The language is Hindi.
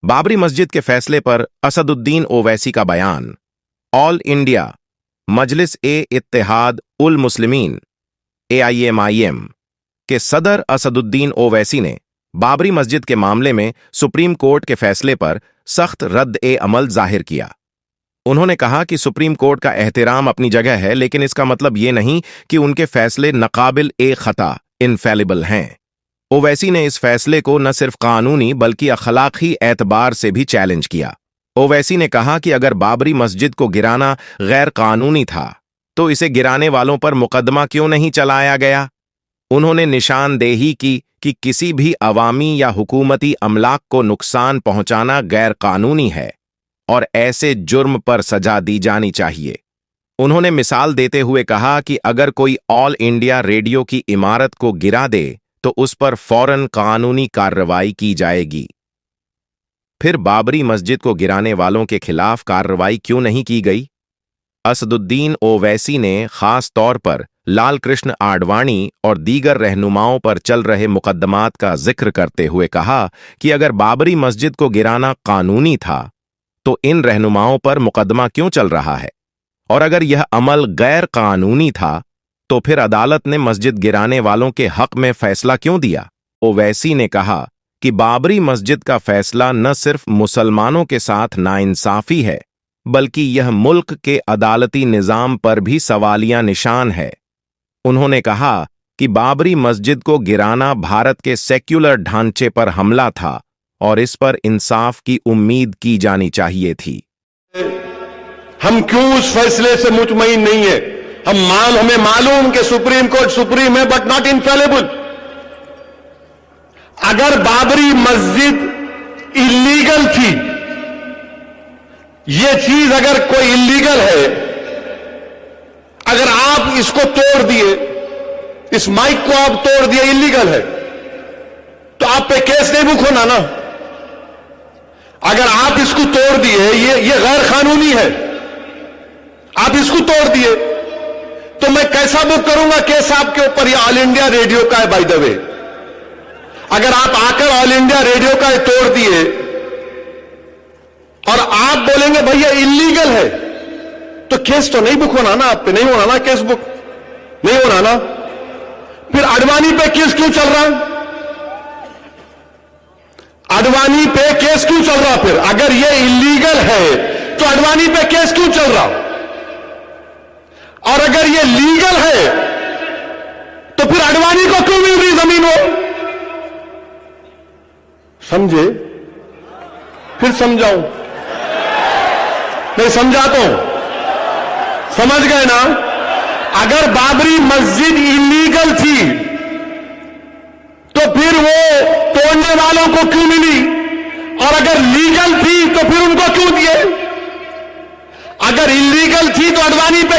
बाबरी मस्जिद के फैसले पर असदुद्दीन ओवैसी का बयान। ऑल इंडिया मजलिस-ए-इत्तेहाद उल मुस्लिमीन AIMIM के सदर असदुद्दीन ओवैसी ने बाबरी मस्जिद के मामले में सुप्रीम कोर्ट के फैसले पर सख्त रद्द-ए-अमल जाहिर किया। उन्होंने कहा कि सुप्रीम कोर्ट का एहतराम अपनी जगह है, लेकिन इसका मतलब ये नहीं कि उनके फैसले नाकाबिल-ए-खता इनफैलिबल हैं। ओवैसी ने इस फैसले को न सिर्फ कानूनी बल्कि अखलाकी एतबार से भी चैलेंज किया। ओवैसी ने कहा कि अगर बाबरी मस्जिद को गिराना गैर कानूनी था तो इसे गिराने वालों पर मुकदमा क्यों नहीं चलाया गया। उन्होंने निशानदेही की कि किसी भी अवामी या हुकूमती अमलाक को नुकसान पहुंचाना गैर कानूनी है और ऐसे जुर्म पर सजा दी जानी चाहिए। उन्होंने मिसाल देते हुए कहा कि अगर कोई ऑल इंडिया रेडियो की इमारत को गिरा दे तो उस पर फौरन कानूनी कार्रवाई की जाएगी। फिर बाबरी मस्जिद को गिराने वालों के खिलाफ कार्रवाई क्यों नहीं की गई? असदुद्दीन ओवैसी ने खास तौर पर लाल कृष्ण आडवाणी और दीगर रहनुमाओं पर चल रहे मुकदमात का जिक्र करते हुए कहा कि अगर बाबरी मस्जिद को गिराना कानूनी था तो इन रहनुमाओं पर मुकदमा क्यों चल रहा है, और अगर यह अमल गैर कानूनी था तो फिर अदालत ने मस्जिद गिराने वालों के हक में फैसला क्यों दिया। ओवैसी ने कहा कि बाबरी मस्जिद का फैसला न सिर्फ मुसलमानों के साथ नाइंसाफी है बल्कि यह मुल्क के अदालती निजाम पर भी सवालिया निशान है। उन्होंने कहा कि बाबरी मस्जिद को गिराना भारत के सेक्युलर ढांचे पर हमला था और इस पर इंसाफ की उम्मीद की जानी चाहिए थी। हम क्यों उस फैसले से मुतमईन नहीं है? हमें मालूम कि सुप्रीम कोर्ट सुप्रीम है बट नॉट इनफेलेबल। अगर बाबरी मस्जिद इलीगल थी, यह चीज अगर कोई इलीगल है, अगर आप इसको तोड़ दिए, इस माइक को आप तोड़ दिए, इलीगल है, तो आप पे केस नहीं बुक होना ना। अगर आप इसको तोड़ दिए, ये गैर कानूनी है, आप इसको तोड़ दिए, तो मैं कैसा बुक करूंगा केस आपके ऊपर? ये ऑल इंडिया रेडियो का है बाय द वे। अगर आप आकर ऑल इंडिया रेडियो का तोड़ दिए और आप बोलेंगे भैया इलीगल है, तो केस तो नहीं बुक होना ना, आप पे नहीं होना ना, केस बुक नहीं होना ना। फिर अडवाणी पे केस क्यों चल रहा? अडवाणी पे केस क्यों चल रहा? फिर अगर ये इलीगल है तो अडवाणी पे केस क्यों चल रहा? और अगर ये लीगल है तो फिर अडवाणी को क्यों मिल रही जमीन? हो समझे? फिर समझाऊं? नहीं समझाता हूं, समझ गए ना? अगर बाबरी मस्जिद इलीगल थी तो फिर वो तोड़ने वालों को क्यों मिली, और अगर लीगल थी तो फिर उनको क्यों दिए? अगर इलीगल थी तो अडवाणी पे